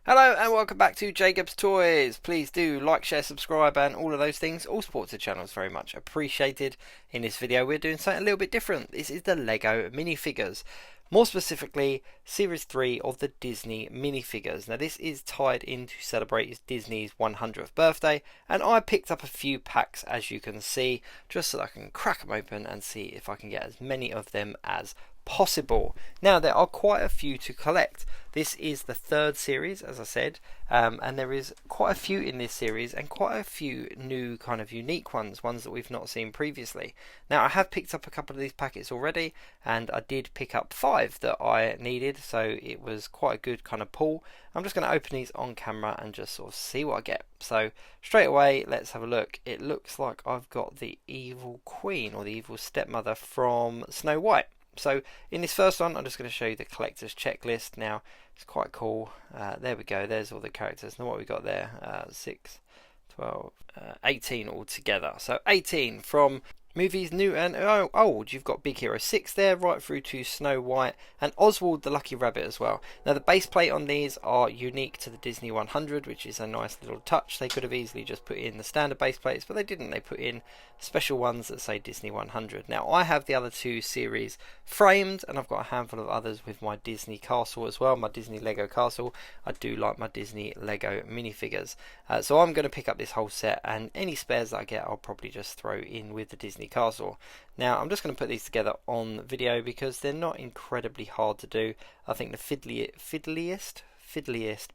Hello and welcome back to Jacob's Toys. Please do like, share, subscribe and all of those things. All support to the channel is very much appreciated. In this video we're doing something a little bit different. This is the Lego minifigures. More specifically, Series 3 of the Disney minifigures. Now this is tied in to celebrate Disney's 100th birthday, and I picked up a few packs as you can see, just so that I can crack them open and see if I can get as many of them as possible. Now there are quite a few to collect. This is the third series, as I said, and there is quite a few in this series and quite a few new kind of unique ones that we've not seen previously. Now I have picked up a couple of these packets already, and I did pick up 5 that I needed, so it was quite a good kind of pull. I'm just going to open these on camera and just sort of see what I get. So straight away, let's have a look. It looks like I've got the evil queen or the evil stepmother from Snow White. So in this first one, I'm just going to show you the collector's checklist. Now it's quite cool. There we go. There's all the characters. Now what we got there? 6, 12, 18 altogether. So 18 from movies new and old. You've got Big Hero 6 there, right through to Snow White and Oswald the Lucky Rabbit as well. Now the base plate on these are unique to the Disney 100, which is a nice little touch. They could have easily just put in the standard base plates, but they didn't. They put in special ones that say Disney 100. Now I have the other two series framed, and I've got a handful of others with my Disney castle as well, my Disney Lego castle. I do like my Disney Lego minifigures, so I'm going to pick up this whole set, and any spares that I get I'll probably just throw in with the Disney castle. Now I'm just going to put these together on video because they're not incredibly hard to do. I think the fiddliest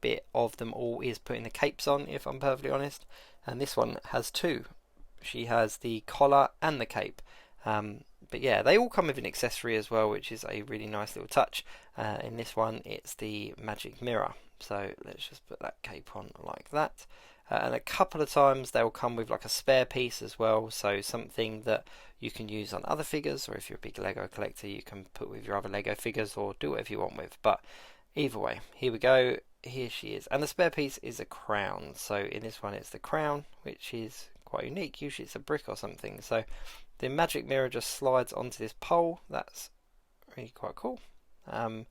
bit of them all is putting the capes on, if I'm perfectly honest, and this one has two. She has the collar and the cape. But yeah, they all come with an accessory as well, which is a really nice little touch. In this one, it's the magic mirror. So let's just put that cape on like that. And a couple of times they will come with like a spare piece as well, so something that you can use on other figures, or if you're a big Lego collector you can put with your other Lego figures or do whatever you want with. But either way, here we go. Here she is, and the spare piece is a crown. So in this one it's the crown, which is quite unique. Usually it's a brick or something. So the magic mirror just slides onto this pole. That's really quite cool. And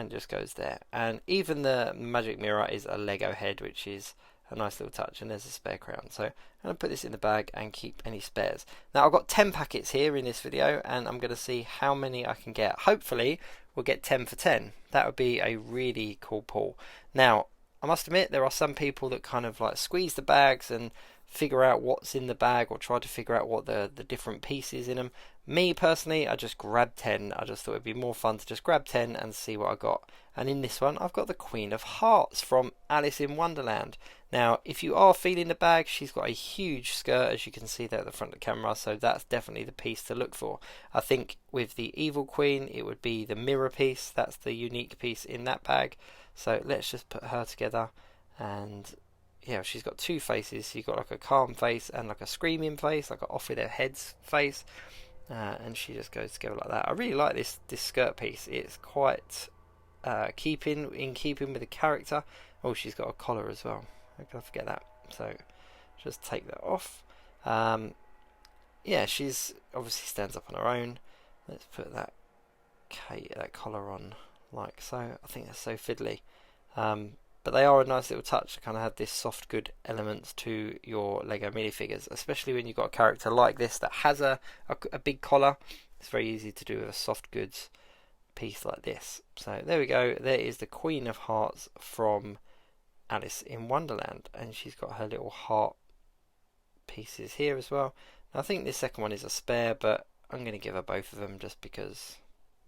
just goes there. And even the magic mirror is a Lego head, which is a nice little touch. And there's a spare crown. So I'm going to put this in the bag and keep any spares. Now I've got 10 packets here in this video, and I'm going to see how many I can get. Hopefully we'll get 10 for 10. That would be a really cool pull. Now I must admit there are some people that kind of like squeeze the bags and figure out what's in the bag, or try to figure out what the different pieces in them. Me personally, I just grabbed 10. I just thought it'd be more fun to just grab 10 and see what I got. And in this one I've got the Queen of Hearts from Alice in Wonderland. Now if you are feeling the bag, she's got a huge skirt, as you can see there at the front of the camera, so that's definitely the piece to look for. I think with the Evil Queen it would be the mirror piece. That's the unique piece in that bag. So let's just put her together. And yeah, she's got two faces. So you've got like a calm face and like a screaming face, like an off with their heads face, and she just goes together like that. I really like this skirt piece. It's quite keeping with the character. Oh, she's got a collar as well. I can't forget that. So just take that off. Yeah, she's obviously stands up on her own. Let's put that collar on like so. I think that's so fiddly. But they are a nice little touch to kind of have this soft good elements to your Lego minifigures, especially when you've got a character like this that has a big collar. It's very easy to do with a soft goods piece like this. So there we go. There is the Queen of Hearts from Alice in Wonderland, and she's got her little heart pieces here as well. Now, I think this second one is a spare, but I'm going to give her both of them just because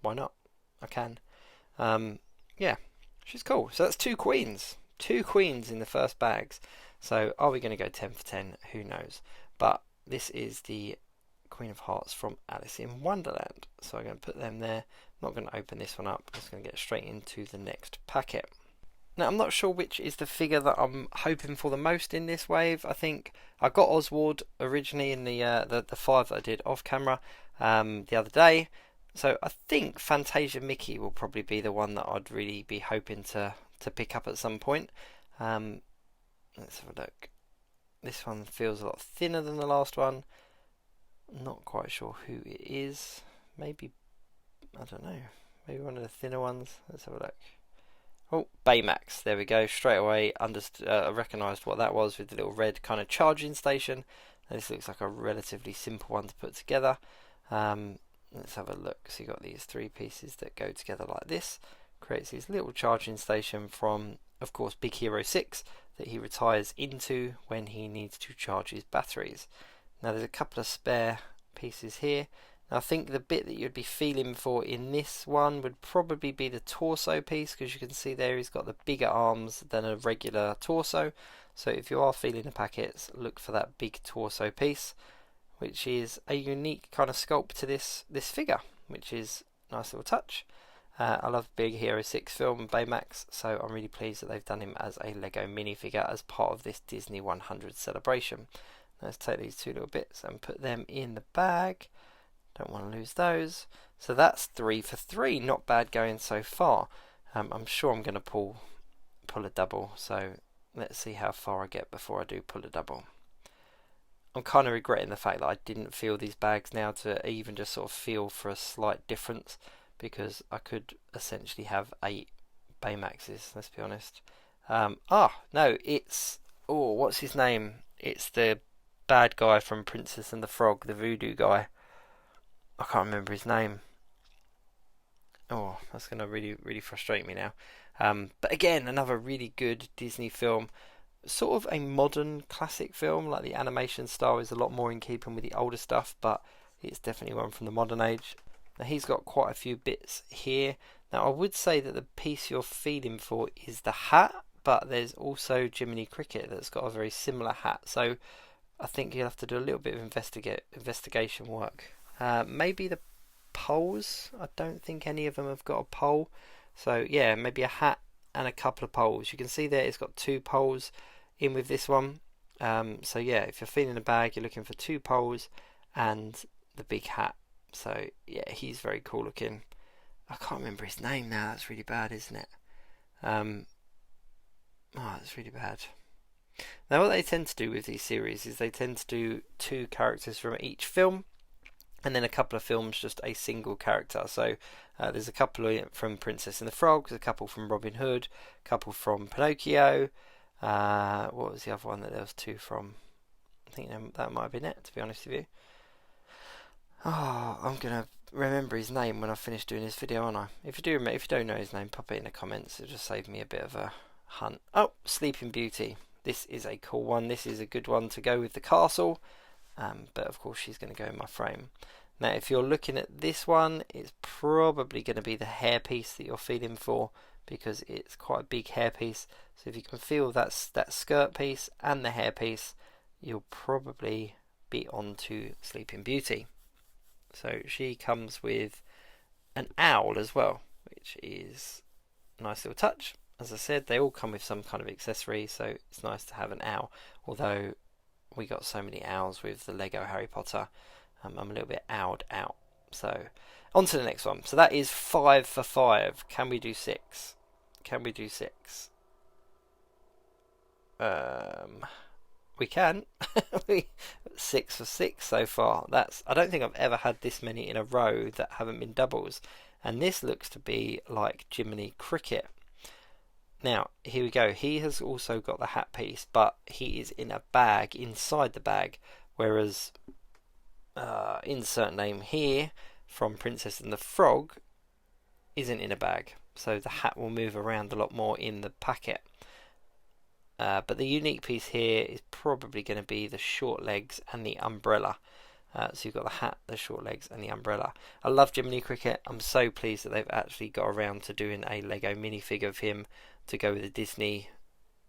why not? I can. Yeah. She's cool. So that's two queens in the first bags. So are we going to go 10 for 10? Who knows? But this is the Queen of Hearts from Alice in Wonderland. So I'm going to put them there. I'm not going to open this one up. I'm just going to get straight into the next packet. Now I'm not sure which is the figure that I'm hoping for the most in this wave. I think I got Oswald originally in the 5 that I did off camera the other day. So I think Fantasia Mickey will probably be the one that I'd really be hoping to pick up at some point. Let's have a look. This one feels a lot thinner than the last one. Not quite sure who it is. Maybe, I don't know, maybe one of the thinner ones. Let's have a look. Oh, Baymax. There we go. Straight away, recognised what that was with the little red kind of charging station. This looks like a relatively simple one to put together. Let's have a look. So you've got these three pieces that go together like this. Creates his little charging station from, of course, Big Hero 6 that he retires into when he needs to charge his batteries. Now there's a couple of spare pieces here. Now I think the bit that you'd be feeling for in this one would probably be the torso piece, because you can see there he's got the bigger arms than a regular torso. So if you are feeling the packets, look for that big torso piece, which is a unique kind of sculpt to this figure, which is a nice little touch. I love Big Hero 6 film, Baymax, so I'm really pleased that they've done him as a Lego minifigure as part of this Disney 100 celebration. Let's take these two little bits and put them in the bag. Don't want to lose those. So that's 3 for 3. Not bad going so far. I'm sure I'm going to pull a double. So let's see how far I get before I do pull a double. I'm kind of regretting the fact that I didn't feel these bags now to even just sort of feel for a slight difference, because I could essentially have 8 Baymaxes, let's be honest. No, it's... Oh, what's his name? It's the bad guy from Princess and the Frog, the voodoo guy. I can't remember his name. Oh, that's going to really frustrate me now. But again, another really good Disney film. Sort of a modern classic film, like the animation style is a lot more in keeping with the older stuff, but it's definitely one from the modern age. Now he's got quite a few bits here. Now I would say that the piece you're feeling for is the hat, but there's also Jiminy Cricket that's got a very similar hat. So I think you'll have to do a little bit of investigation work. Maybe the poles. I don't think any of them have got a pole. So yeah, maybe a hat and a couple of poles. You can see there it's got 2 poles in with this one. So yeah, if you're feeling a bag, you're looking for 2 poles and the big hat. So yeah, he's very cool looking. I can't remember his name now. That's really bad, isn't it? That's really bad. Now what they tend to do with these series is they tend to do 2 characters from each film, and then a couple of films just a single character. So there's a couple from Princess and the Frog, there's a couple from Robin Hood, a couple from Pinocchio. What was the other one that there was 2 from? I think that might have been it, to be honest with you. Oh, I'm gonna remember his name when I finish doing this video, aren't I? If you don't know his name, pop it in the comments. It'll just save me a bit of a hunt. Oh, Sleeping Beauty. This is a cool one. This is a good one to go with the castle. But of course she's going to go in my frame. Now if you're looking at this one, it's probably going to be the hairpiece that you're feeling for, because it's quite a big hairpiece. So if you can feel that skirt piece and the hairpiece, you'll probably be onto Sleeping Beauty. So she comes with an owl as well, which is a nice little touch. As I said, they all come with some kind of accessory, so it's nice to have an owl. Although we got so many owls with the Lego Harry Potter, I'm a little bit owled out. So on to the next one. So that is 5 for 5. Can we do 6? Can we do 6? We can. 6 for 6 so far. I don't think I've ever had this many in a row that haven't been doubles. And this looks to be like Jiminy Cricket. Now, here we go. He has also got the hat piece, but he is in a bag inside the bag, whereas insert name here from Princess and the Frog isn't in a bag. So the hat will move around a lot more in the packet. But the unique piece here is probably going to be the short legs and the umbrella. So you've got the hat, the short legs and the umbrella. I love Jiminy Cricket. I'm so pleased that they've actually got around to doing a Lego minifigure of him to go with the Disney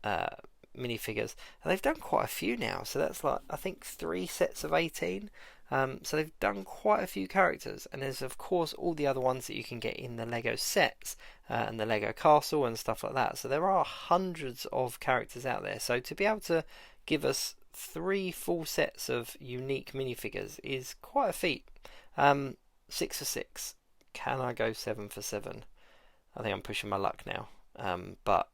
minifigures. And they've done quite a few now. So that's like, I think 3 sets of 18. So they've done quite a few characters. And there's of course all the other ones that you can get in the Lego sets and the Lego castle and stuff like that. So there are hundreds of characters out there. So to be able to give us 3 full sets of unique minifigures is quite a feat. 6 for 6. Can I go 7 for 7? I think I'm pushing my luck now. But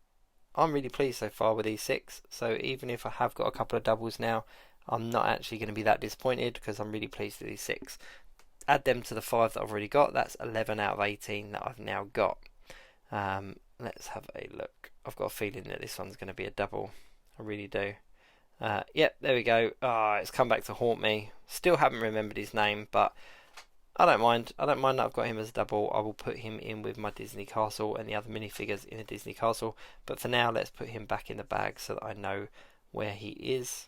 I'm really pleased so far with these 6. So even if I have got a couple of doubles now, I'm not actually going to be that disappointed, because I'm really pleased with these 6. Add them to the 5 that I've already got. That's 11 out of 18 that I've now got. let's have a look. I've got a feeling that this one's going to be a double. I really do. Yep, there we go. It's come back to haunt me. Still haven't remembered his name, but I don't mind. I don't mind that I've got him as a double. I will put him in with my Disney castle and the other minifigures in a Disney castle. But for now, let's put him back in the bag so that I know where he is.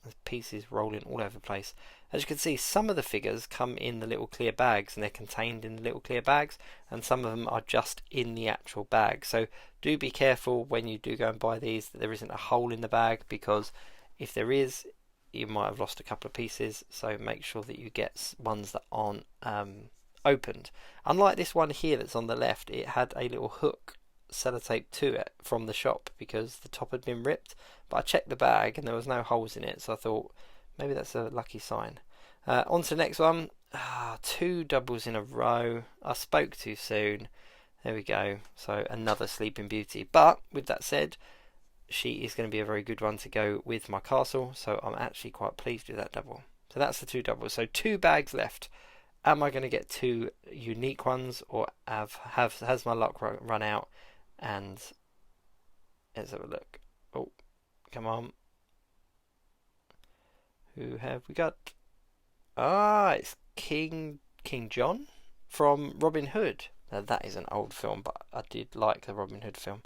There's pieces rolling all over the place. As you can see, some of the figures come in the little clear bags and they're contained in the little clear bags, and some of them are just in the actual bag. So do be careful when you do go and buy these that there isn't a hole in the bag, because if there is, you might have lost a couple of pieces. So make sure that you get ones that aren't opened. Unlike this one here that's on the left, it had a little hook sellotape to it from the shop because the top had been ripped, but I checked the bag and there was no holes in it, so I thought maybe that's a lucky sign. On to the next one. Two doubles in a row. I spoke too soon. There we go. So another Sleeping Beauty, but with that said, she is going to be a very good one to go with my castle, so I'm actually quite pleased with that double. So that's the two doubles. So two bags left. Am I going to get two unique ones, or has my luck run out? And let's have a look. Oh, come on. Who have we got? It's King John from Robin Hood. Now that is an old film, but I did like the Robin Hood film.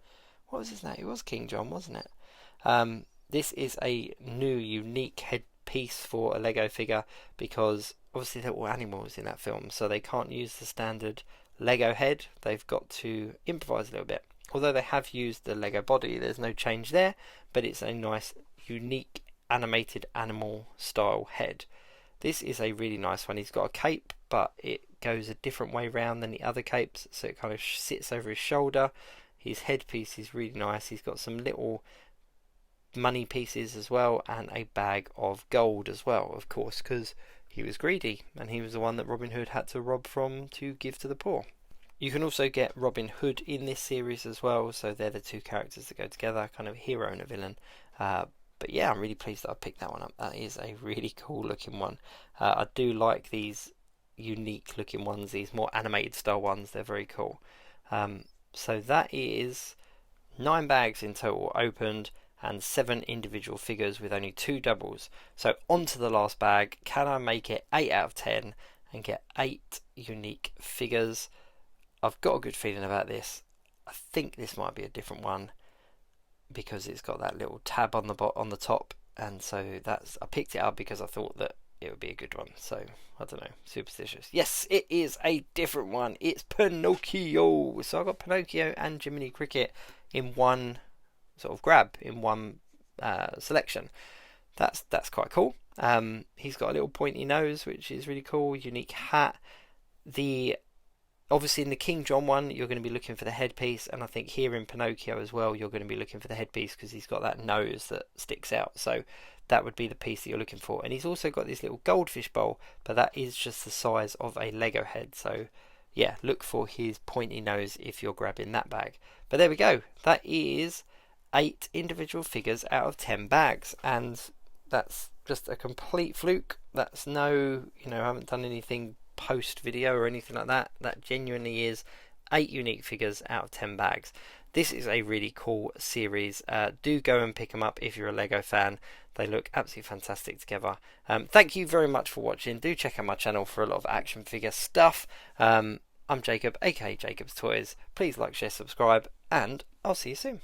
What was his name? It was King John, wasn't it? This is a new unique headpiece for a Lego figure, because obviously they're all animals in that film, so they can't use the standard Lego head. They've got to improvise a little bit. Although they have used the Lego body, there's no change there, but it's a nice, unique, animated animal style head. This is a really nice one. He's got a cape, but it goes a different way round than the other capes, so it kind of sits over his shoulder. His headpiece is really nice. He's got some little money pieces as well, and a bag of gold as well, of course, because he was greedy and he was the one that Robin Hood had to rob from to give to the poor. You can also get Robin Hood in this series as well, so they're the two characters that go together, kind of a hero and a villain. But yeah, I'm really pleased that I picked that one up. That is a really cool looking one. I do like these unique looking ones, these more animated style ones. They're very cool. So that is 9 bags in total opened and 7 individual figures with only 2 doubles. So on to the last bag. Can I make it 8 out of 10 and get 8 unique figures? I've got a good feeling about this. I think this might be a different one because it's got that little tab on the top, and so I picked it up because I thought that it would be a good one. So I don't know, superstitious. Yes, it is a different one. It's Pinocchio. So I got Pinocchio and Jiminy Cricket in one sort of grab, in one selection. That's quite cool. He's got a little pointy nose, which is really cool. Unique hat. Obviously in the King John one, you're going to be looking for the headpiece, and I think here in Pinocchio as well, you're going to be looking for the headpiece because he's got that nose that sticks out. So that would be the piece that you're looking for. And he's also got this little goldfish bowl, but that is just the size of a Lego head. So yeah, look for his pointy nose if you're grabbing that bag. But there we go. That is 8 individual figures out of 10 bags, and that's just a complete fluke. That's no, I haven't done anything post video or anything like that. That genuinely is 8 unique figures out of 10 bags. This is a really cool series. Do go and pick them up if you're a Lego fan. They look absolutely fantastic together. Thank you very much for watching. Do check out my channel for a lot of action figure stuff. I'm Jacob, aka Jacob's Toys. Please like, share, subscribe, and I'll see you soon.